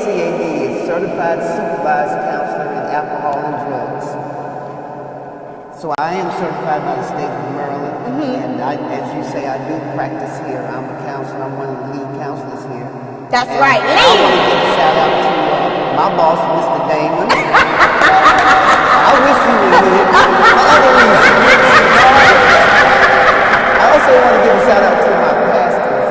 CAD is Certified Supervised Counselor in Alcohol and Drugs. So I am certified by the state of Maryland, and as you say, I do practice here. I'm a counselor. I'm one of the lead counselors here. That's and right, I want to give a shout out to my boss, Mr. Damon. I wish you were here for other reasons. I also want to give a shout out to my pastors,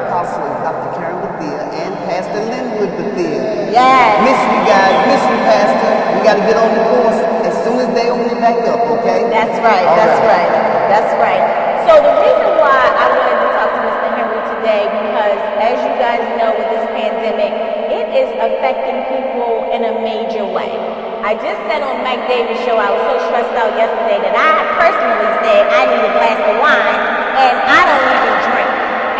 Apostle Dr. Karen Bethia and Pastor Linwood Bethia. Yes. Miss you guys, miss you, Pastor. We got to get on the course as soon as they open it back up, okay? That's right, that's right. So the reason why I wanted to talk to Mr. Henry today, because as you guys know with this pandemic, it is affecting people in a major way. I just said on Mike Davis' show, I was so stressed out yesterday that I personally said I need a glass of wine, and I don't even drink.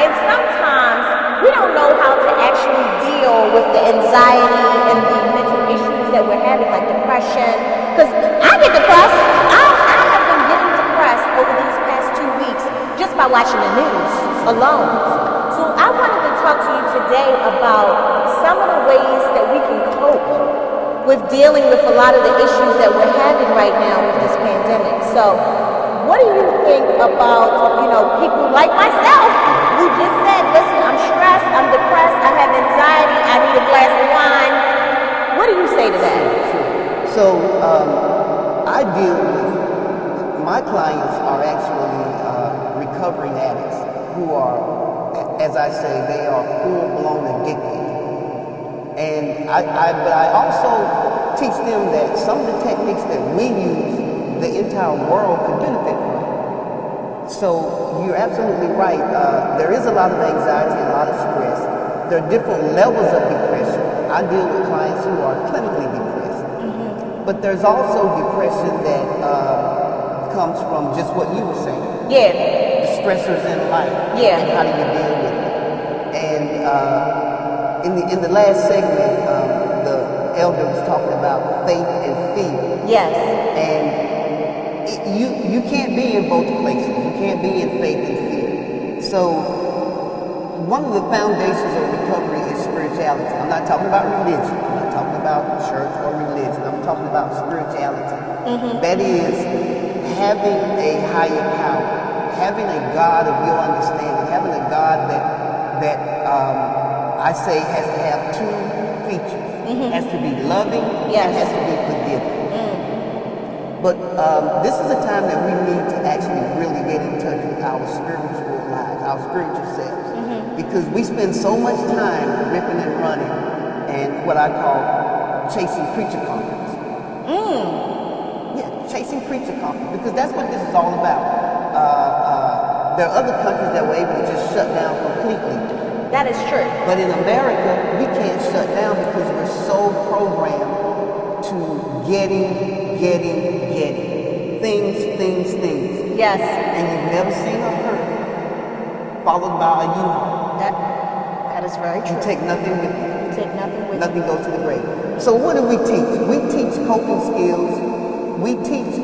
And sometimes we don't know how to actually deal with the anxiety and the mental issues that we're having, like depression. Because I get depressed. I have been getting depressed over these past 2 weeks just by watching the news alone. So I wanted to talk to you today about some of the ways that we can cope with dealing with a lot of the issues that we're having right now with this pandemic. So what do you think about, people like myself who just said, listen, I'm stressed, I'm depressed, I have anxiety, I need a glass of wine. What do you say to that? So I deal with, my clients are actually recovering addicts who are, as I say, they are full-blown addicted. And but I also teach them that some of the techniques that we use, the entire world could benefit from. So you're absolutely right. There is a lot of anxiety, a lot of stress. There are different levels of depression. I deal with clients who are clinically depressed. But there's also depression that comes from just what you were saying. Yeah. The stressors in life. Yeah. And how do you deal with it? And in the last segment, the elder was talking about faith and fear. Yes. And you can't be in both places. You can't be in faith and fear. So one of the foundations of recovery is spirituality. I'm not talking about religion. I'm not talking about church or religion. I'm talking about spirituality. That is having a higher power, having a God of your understanding, having a God that I say has to have two features. Has to be loving and has to be forgiving. But this is a time that we need to actually really get in touch with our spiritual lives, our spiritual selves. Because we spend so much time ripping and running and what I call chasing preacher conference. Yeah, chasing preacher conference, because that's what this is all about. There are other countries that were able to just shut down completely. That is true. But in America, we can't shut down because we're so programmed to getting. Things. Yes. And you've never seen or heard, followed by a U-Haul. That is very true. You take nothing with you. You take nothing with you. Nothing goes to the grave. So what do we teach? We teach coping skills. We teach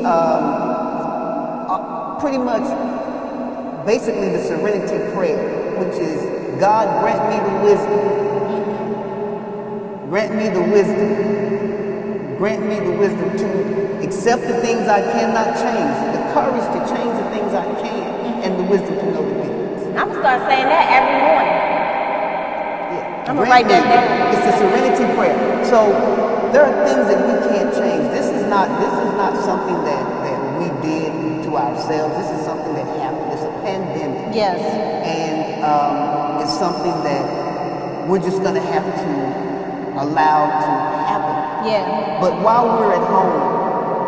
pretty much basically the serenity prayer, which is, God, grant me the wisdom. Grant me the wisdom. Grant me the wisdom to accept the things I cannot change, the courage to change the things I can, and the wisdom to know the difference. I'm going to start saying that every morning. Yeah. I'm going to write that down. It's the serenity prayer. So there are things that we can't change. This is not something that we did to ourselves. This is something that happened. It's a pandemic. Yes. And it's something that we're just going to have to allow to happen. Yeah. But while we're at home,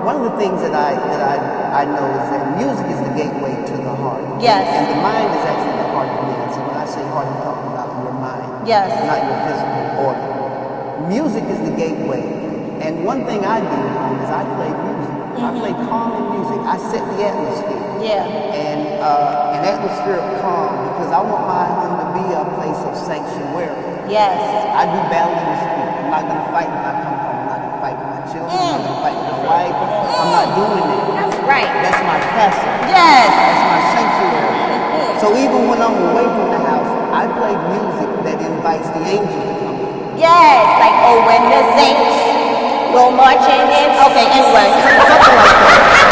one of the things that I know is that music is the gateway to the heart. Yes. And the mind is actually the heart of man. So when I say heart, I'm talking about your mind. Yes. Not your physical organ. Music is the gateway. And one thing I do at home is I play music. I play calming music. I set the atmosphere. Yeah. And an atmosphere of calm, because I want my home to be a place of sanctuary. Yes. I do battle in the street. I'm not going to fight when I come home. I'm not going to fight with my children. I'm not going to fight with my wife. I'm not doing that. That's right. That's my castle. Yes. That's my sanctuary. So even when I'm away from the house, I play music that invites the angels to come in. Yes, like, oh, when the saints go marching in. Okay, anyway. Something like that.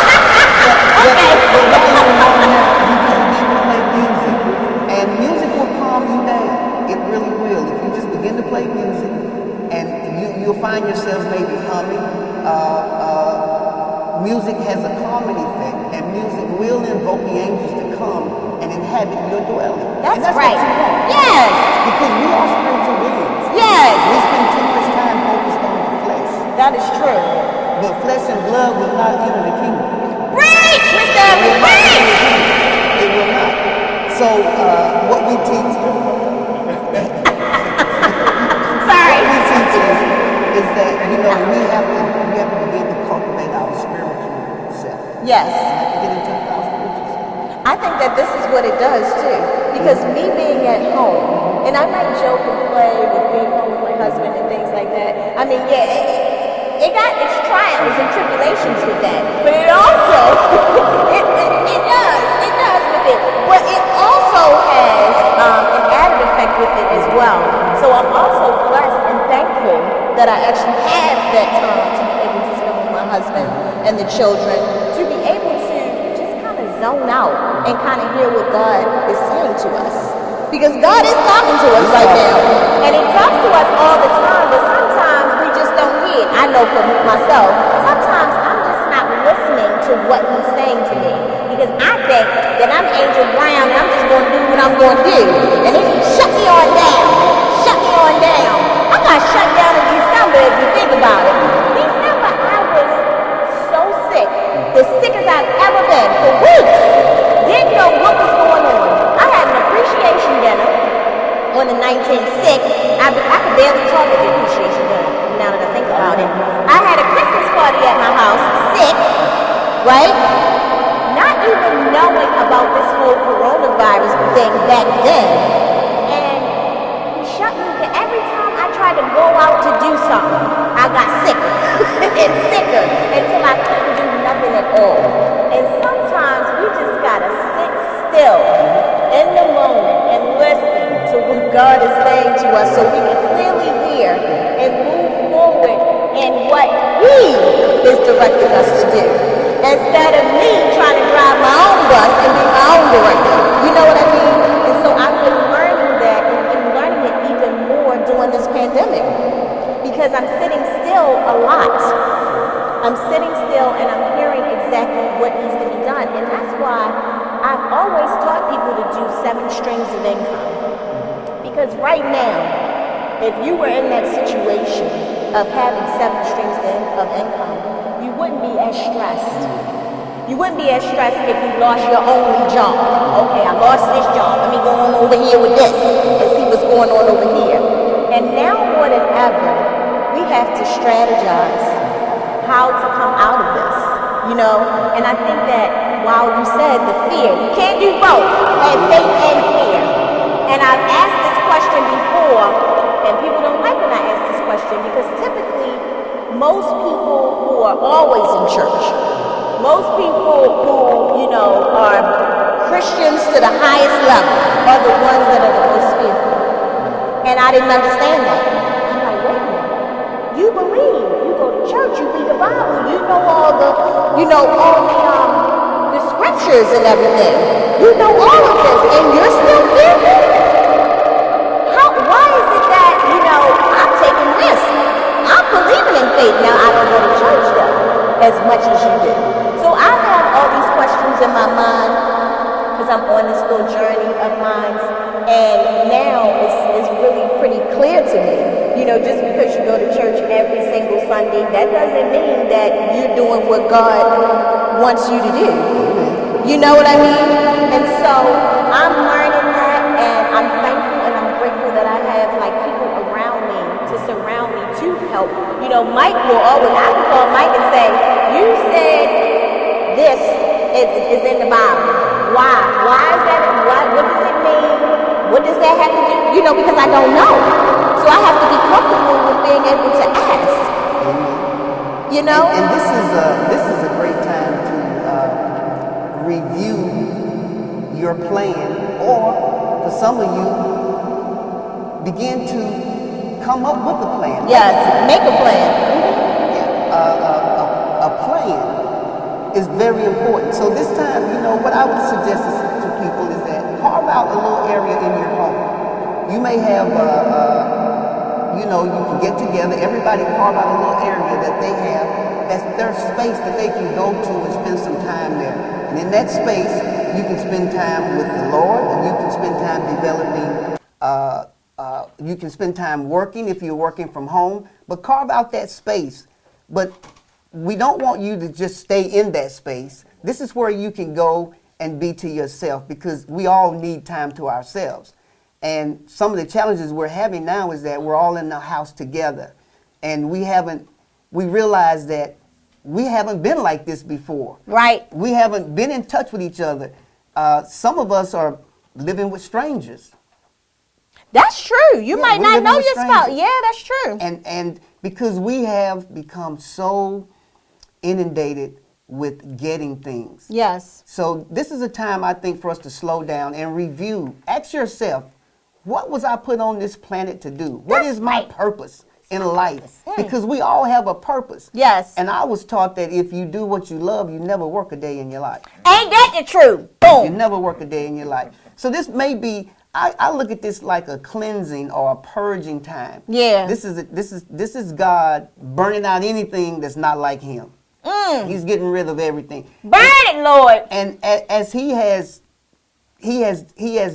Okay. But right along that, you can begin to play music. And music will calm you down. It really will. If you just begin to play music, and you'll find yourself maybe humming. Music has a calming effect, and music will invoke the angels to come and inhabit your dwelling. That's and right. What you want. Yes. Because we are spiritual beings. Yes. We spend too much time focused on the flesh. That is true. But flesh and blood will not enter the kingdom. Preach, Mr. Evans, preach. It will not. So what we teach Sorry. what we teach is that, you know, we have to begin to cultivate our spiritual self. Yes. We have to get in touch with our spiritual self. I think that this is what it does too. Because me being at home, and I might joke and play with being home with my husband and things like that. I mean, yeah, it got its trials and tribulations with that. But it also, it does with it. But it also has an added effect with it as well. So I'm also blessed and thankful that I actually have that time to be able to spend with my husband and the children, to be able to just kind of zone out and kind of hear what God is saying to us. Because God is talking to us right now. And He talks to us all the time, but sometimes we just don't hear it. I know for myself, sometimes I'm just not listening to what He's saying to me. Because I think that I'm Angel Brown and I'm just going to do what I'm going to do. And then He shut me on down. Shut me on down. I got shut down in December if you think about it. December, I was so sick. The sickest I've ever been for weeks. Didn't know what was going on. I had an appreciation dinner on the 19th, sick. I could barely talk at the appreciation dinner now that I think about it. I had a Christmas party at my house, sick, right? Not even knowing about this whole coronavirus thing back then. And He shut me down. Every time I tried to go out to do something, I got sicker and sicker until I couldn't do nothing at all. And sometimes we just gotta sit still in the moment and listen to what God is saying to us so we can clearly hear and move forward in what He is directing us to do. Instead of me trying to drive my own bus and be my own director. You know what I mean? And so I've been learning that and learning it even more during this pandemic. Because I'm sitting still a lot. I'm sitting still and I'm hearing exactly what needs to be done. And that's why I've always taught people to do 7 streams of income. Because right now, if you were in that situation of having 7 streams of income, you wouldn't be as stressed. You wouldn't be as stressed if you lost your only job. Okay, I lost this job. Let me go on over here with this and see what's going on over here. And now more than ever, we have to strategize how to come out of this, you know? And I think that while you said the fear, you can't do both, have faith and fear. And I've asked this question before, and people don't like when I ask this question because typically most people who are always in church, most people who, you know, are Christians to the highest level are the ones that are the most fearful. And I didn't understand that. I'm like, wait a minute. You believe, you go to church, you read the Bible, you know all the scriptures and everything. You know all of this, and you're still fearful? Why is it that, you know, I'm taking risks? I'm believing in faith. Now, I don't go to church, though, as much as you do. So I have all these questions in my mind because I'm on this little journey of mine. And now it's really pretty clear to me. You know, just because you go to church every single Sunday, that doesn't mean that you're doing what God wants you to do. You know what I mean? And so I'm learning that, and I'm thankful and I'm grateful that I have like people around me to surround me to help. You know, Mike will always, I can call Mike and say, you said this is in the Bible. Why? Why is that? What does it mean? What does that have to do? You know, because I don't know. So I have to be comfortable with being able to ask. You know? And this is a great time to review your plan, or for some of you, begin to come up with a plan. Yes, make a plan. A plan is very important. So this time, what I would suggest to people is that carve out a little area in your home. You may have, you can get together, everybody carve out a little area that they have, that's their space that they can go to and spend some time there. And in that space, you can spend time with the Lord, and you can spend time developing, you can spend time working if you're working from home, but carve out that space. But we don't want you to just stay in that space. This is where you can go and be to yourself, because we all need time to ourselves. And some of the challenges we're having now is that we're all in the house together, and we realize that we haven't been like this before. Right. We haven't been in touch with each other. Some of us are living with strangers. That's true. You might not know your spouse. Yeah, that's true. And because we have become so inundated with getting things. Yes. So this is a time, I think, for us to slow down and review. Ask yourself, what was I put on this planet to do? What is my purpose in life? Because we all have a purpose. Yes. And I was taught that if you do what you love, you never work a day in your life. Ain't that the truth? Boom. You never work a day in your life. So this may be, I look at this like a cleansing or a purging time. Yeah. This is God burning out anything that's not like Him. He's getting rid of everything. Burn it, Lord. And as He has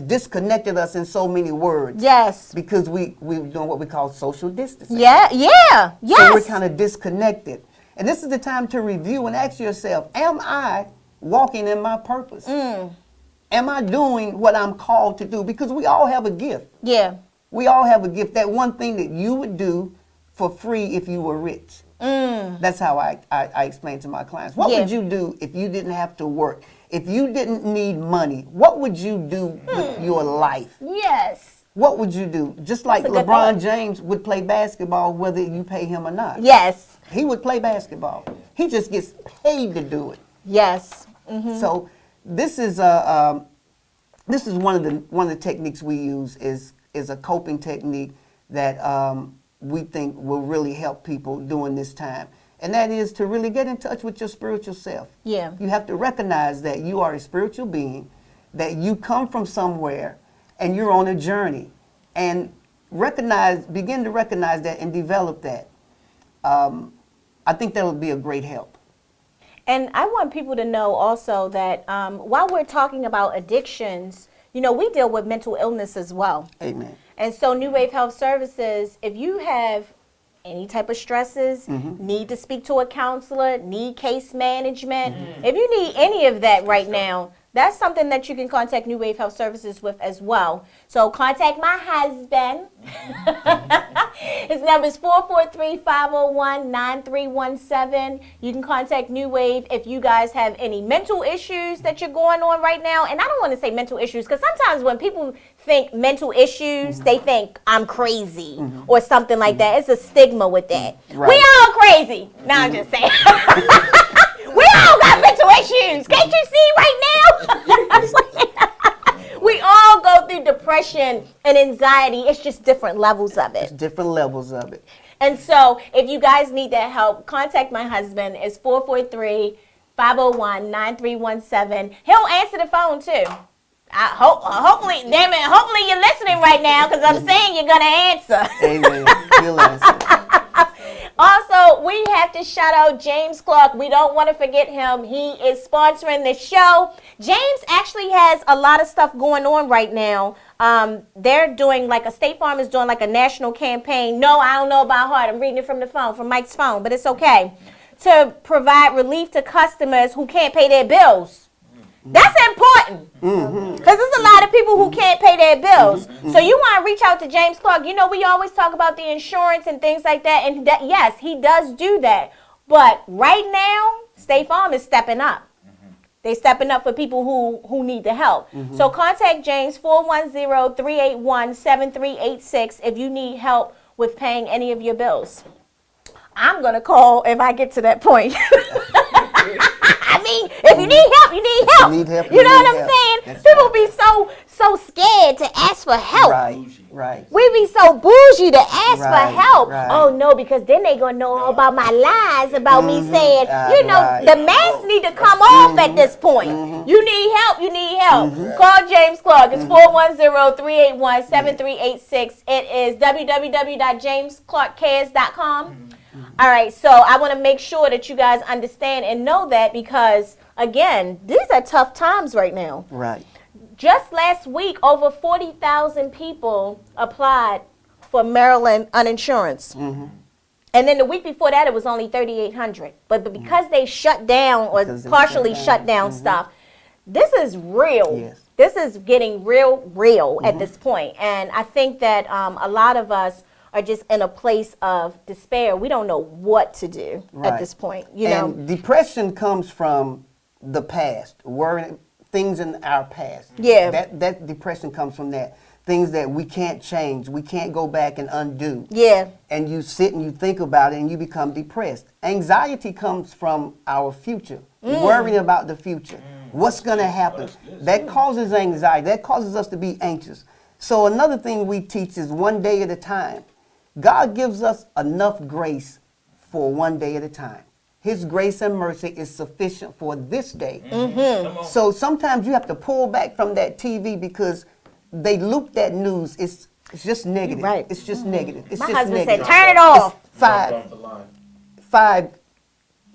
disconnected us in so many words. Yes. Because we're doing what we call social distancing. Yeah. Yes. So we're kind of disconnected. And this is the time to review and ask yourself, am I walking in my purpose? Am I doing what I'm called to do? Because we all have a gift. Yeah. We all have a gift. That one thing that you would do for free if you were rich. That's how I explain to my clients. What would you do if you didn't have to work? If you didn't need money, what would you do with your life? Yes. What would you do? Just like LeBron James would play basketball whether you pay him or not. Yes. He would play basketball. He just gets paid to do it. Yes. So this is one of the techniques we use is a coping technique that we think will really help people during this time. And that is to really get in touch with your spiritual self. Yeah. You have to recognize that you are a spiritual being, that you come from somewhere, and you're on a journey. And begin to recognize that and develop that. I think that would be a great help. And I want people to know also that while we're talking about addictions, we deal with mental illness as well. Amen. And so New Wave Health Services, if you have any type of stresses, need to speak to a counselor, need case management, if you need any of that right now, that's something that you can contact New Wave Health Services with as well. So contact my husband. His number is 443-501-9317. You can contact New Wave if you guys have any mental issues that you're going on right now. And I don't want to say mental issues because sometimes when people think mental issues, they think I'm crazy or something like that. It's a stigma with that. Right. We all crazy. Now I'm just saying. We all got mental issues. Can't you see right now? We all go through depression and anxiety. It's just different levels of it. It's different levels of it. And so if you guys need that help, contact my husband. It's 443-501-9317. He'll answer the phone too. Hopefully you're listening right now because I'm saying you're going to answer. Amen. He'll answer. Also, we have to shout out James Clark. We don't want to forget him. He is sponsoring the show. James actually has a lot of stuff going on right now. They're doing State Farm is doing a national campaign. No, I don't know about heart. I'm reading it from the phone, from Mike's phone, but it's okay. To provide relief to customers who can't pay their bills. That's important because there's a lot of people who can't pay their bills. So you want to reach out to James Clark. We always talk about the insurance and things like that. And yes, he does do that. But right now, State Farm is stepping up. They're stepping up for people who need the help. So contact James, 410-381-7386 if you need help with paying any of your bills. I'm going to call if I get to that point. I mean, if you need help, you need help. You know what I'm saying? People be so scared to ask for help. Right. We be so bougie to ask for help. Right. Oh no, because then they gonna know all about my lies about me saying, the mask need to come off at this point. You need help. Call James Clark. It's 410-381-7386. It is www.jamesclarkcares.com. All right, so I want to make sure that you guys understand and know that, because again, these are tough times right now. Right. Just last week, over 40,000 people applied for Maryland uninsurance. And then the week before that, it was only 3,800. But because they shut down or partially shut down stuff, this is real. Yes. This is getting real at this point. And I think that a lot of us are just in a place of despair. We don't know what to do at this point. You know, depression comes from the past, worrying things in our past. Yeah. That depression comes from that. Things that we can't change, we can't go back and undo. Yeah. And you sit and you think about it and you become depressed. Anxiety comes from our future, worrying about the future. What's going to happen? That causes anxiety. That causes us to be anxious. So another thing we teach is one day at a time. God gives us enough grace for one day at a time. His grace and mercy is sufficient for this day. So sometimes you have to pull back from that TV because they loop that news. It's just negative. Right. It's just negative. It's my just husband negative. said, turn it off. Five,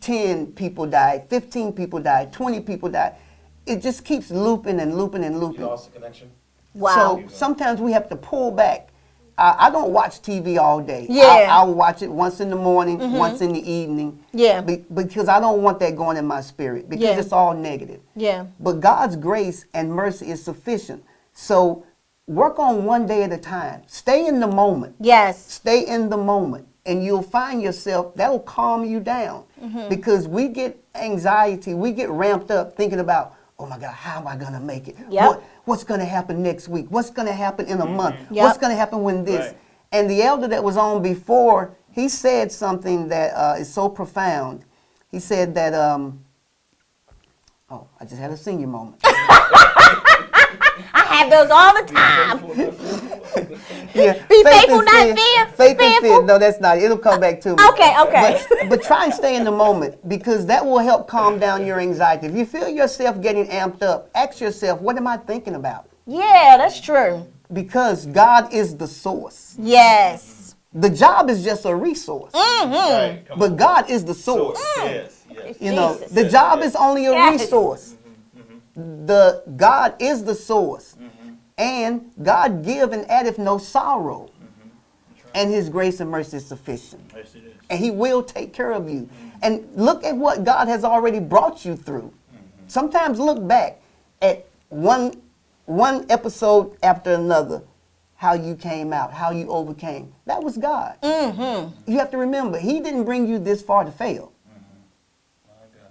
10 people died, 15 people died, 20 people died. It just keeps looping and looping and looping. You lost the connection? Wow. So sometimes we have to pull back. I don't watch TV all day. Yeah. I'll watch it once in the morning, once in the evening. Yeah. Because I don't want that going in my spirit, because it's all negative. Yeah. But God's grace and mercy is sufficient. So work on one day at a time. Stay in the moment. Yes. Stay in the moment. And you'll find yourself, that'll calm you down. Because we get anxiety, we get ramped up thinking about, oh my God, how am I going to make it? Yep. What's going to happen next week? What's going to happen in a month? Yep. What's going to happen when this? Right. And the elder that was on before, he said something that is so profound. He said that, I just had a senior moment. I have those all the time. Be faithful, not fear. Faith and fear. No, that's not it. It'll come back to me. Okay. But try and stay in the moment, because that will help calm down your anxiety. If you feel yourself getting amped up, ask yourself, what am I thinking about? Yeah, that's true. Because God is the source. Yes. The job is just a resource. Right, But God is the source. Yes. You know, Jesus. the job is only a Yes. resource. The God is the source. And God give and addeth no sorrow. And his grace and mercy is sufficient. Yes, it is. And he will take care of you. And look at what God has already brought you through. Sometimes look back at one episode after another, how you came out, how you overcame. That was God. You have to remember, he didn't bring you this far to fail.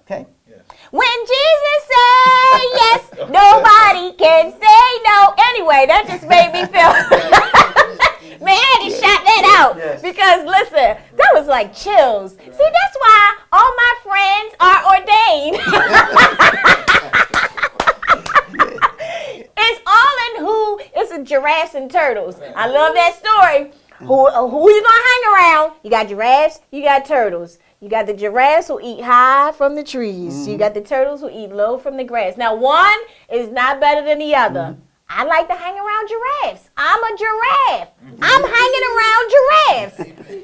Okay? Yes. When Jesus said yes, nobody can say no. Anyway, that just made me feel. Man, I had to shout that out. Yes. Because listen, that was like chills. See, that's why all my friends are ordained. It's all in who. It's a giraffes and turtles. I love that story. Who you gonna hang around? You got giraffes, you got turtles. You got the giraffes who eat high from the trees. You got the turtles who eat low from the grass. Now, one is not better than the other. I like to hang around giraffes. I'm a giraffe. I'm hanging around giraffes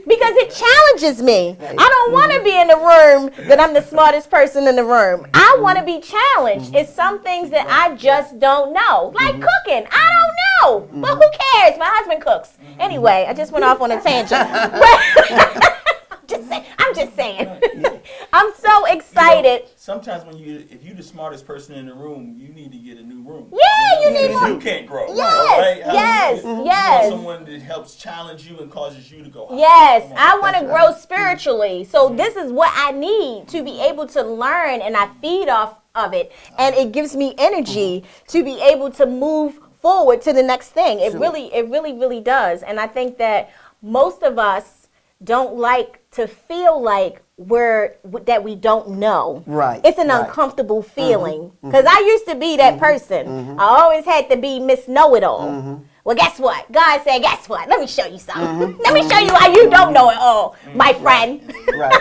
because it challenges me. I don't want to be in the room that I'm the smartest person in the room. I want to be challenged. It's some things that I just don't know. Like cooking. I don't know. But who cares? My husband cooks. Anyway, I just went off on a tangent. I'm just saying. I'm so excited. You know, sometimes if you're the smartest person in the room, you need to get a new room. Yeah, you need more. You can't grow. Yes, right? yes. You want someone that helps challenge you and causes you to go higher. Yes, I want to grow spiritually. So this is what I need to be able to learn, and I feed off of it. And it gives me energy to be able to move forward to the next thing. It really does. And I think that most of us don't like to feel like that we don't know. Right. It's an right. uncomfortable feeling. Because I used to be that person. I always had to be Miss Know-It-All. Well, guess what? God said, guess what? Let me show you something. Let me show you why you don't know it all, my friend. Right.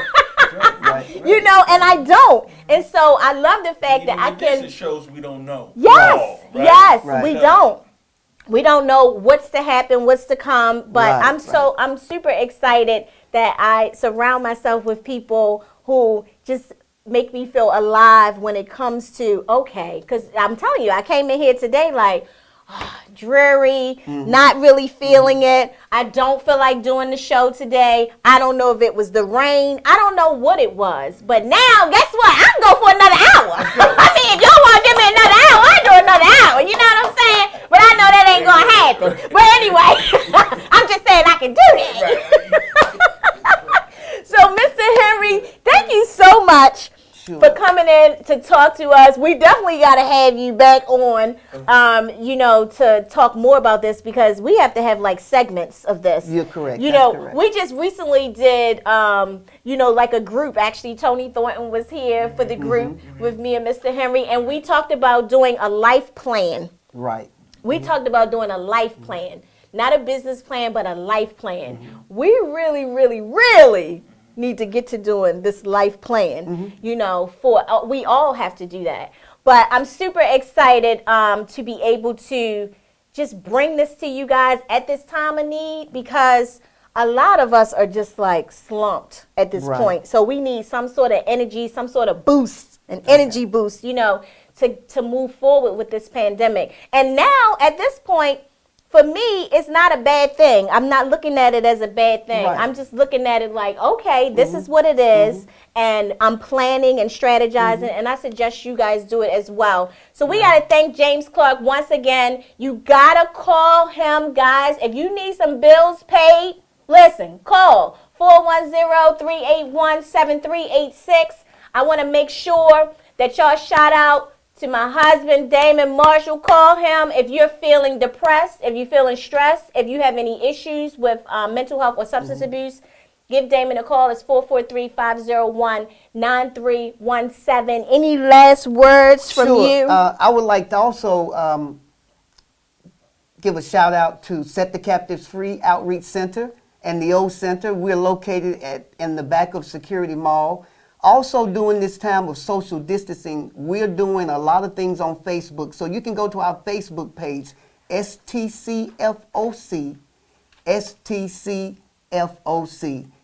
Right. You know, and I don't. And so I love the fact that I can. It shows we don't know. Yes, all, right? yes, Right. we don't. We don't know what's to happen, what's to come. But Right, I'm super excited that I surround myself with people who just make me feel alive when it comes to, okay, because I'm telling you, I came in here today like, dreary, not really feeling it. I don't feel like doing the show today. I don't know if it was the rain. I don't know what it was. But now, guess what? I can go for another hour. I mean, if y'all want to give me another hour, I'll do another hour. You know what I'm saying? But I know that ain't going to happen. But anyway, I'm just saying I can do that. So, Mr. Henry, thank you so much for coming in to talk to us. We definitely got to have you back on, you know, to talk more about this, because we have to have like segments of this. You're correct. You That's know, correct. we just recently did, you know, like a group. Actually, Tony Thornton was here for the group with me and Mr. Henry, and we talked about doing a life plan. Right. We talked about doing a life plan, not a business plan, but a life plan. We really, really, really need to get to doing this life plan, you know, we all have to do that. But I'm super excited to be able to just bring this to you guys at this time of need, because a lot of us are just like slumped at this point. So we need some sort of energy, some sort of boost, an energy boost, you know, to move forward with this pandemic. And now at this point, for me, it's not a bad thing. I'm not looking at it as a bad thing. Right. I'm just looking at it like, okay, this is what it is, and I'm planning and strategizing, and I suggest you guys do it as well. So we got to thank James Clark once again. You got to call him, guys. If you need some bills paid, listen, call 410-381-7386. I want to make sure that y'all shout out to my husband, Damon Marshall. Call him if you're feeling depressed, if you're feeling stressed, if you have any issues with mental health or substance abuse. Give Damon a call. It's 443-501-9317. Any last words from you? I would like to also give a shout out to Set the Captives Free Outreach Center and the old center. We're located in the back of Security Mall. Also, during this time of social distancing, we're doing a lot of things on Facebook. So you can go to our Facebook page, STCFOC, STCFOC.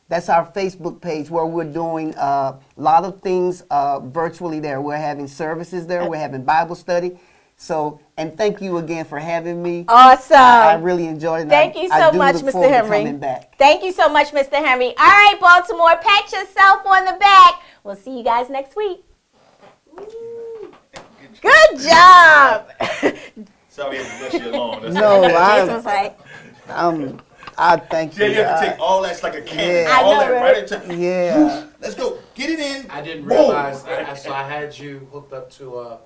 That's our Facebook page where we're doing a lot of things virtually there. We're having services there. We're having Bible study. So, and thank you again for having me. Awesome. I really enjoyed it. Thank you so much, Mr. Henry. Coming back. Thank you so much, Mr. Henry. All right, Baltimore, pat yourself on the back. We'll see you guys next week. Good job. Sorry I had to rush you along. That's No, I thank you. Yeah, you have to take all that's like a cannon. Yeah. All I know, that right? into. Yeah. Let's go. Get it in. I didn't Boom. realize so I had you hooked up to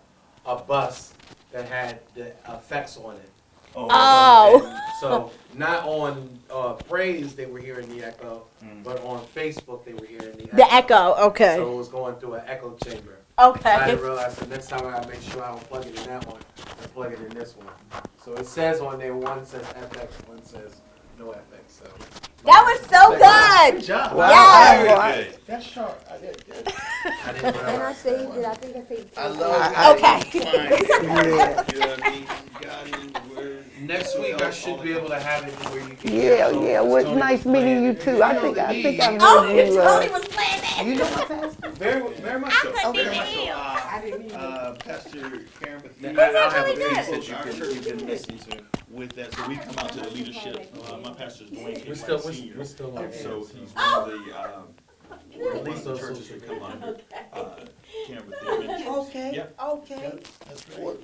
a bus that had the effects on it. Oh. So not on praise they were hearing the echo, but on Facebook they were hearing the echo. The echo, okay. So it was going through an echo chamber. Okay. I didn't realize the next time I gotta make sure I don't plug it in that one, I plug it in this one. So it says on there, one says FX, one says no FX. So That was so good. good job. Yes. Very good. That's sharp. I didn't And I realize. saved it. I think I saved it. I love Okay. You know what I mean? God in the word. Next week I should be able to have it where you can. Yeah. Well, it's nice meeting you too. I think I've Oh, heard you. Tony was playing that. You know my pastor? Very much so. I couldn't Very much even so. hear. Pastor Karen Bethune, I'll have really a good. piece that our you church can can listen to with that. So we come out to the leadership. My pastor's Dwayne K. We're still Senior. on there. So he's Oh. one of the churches that come under Karen Bethune Ministries. Okay. Yeah. Okay. That's right.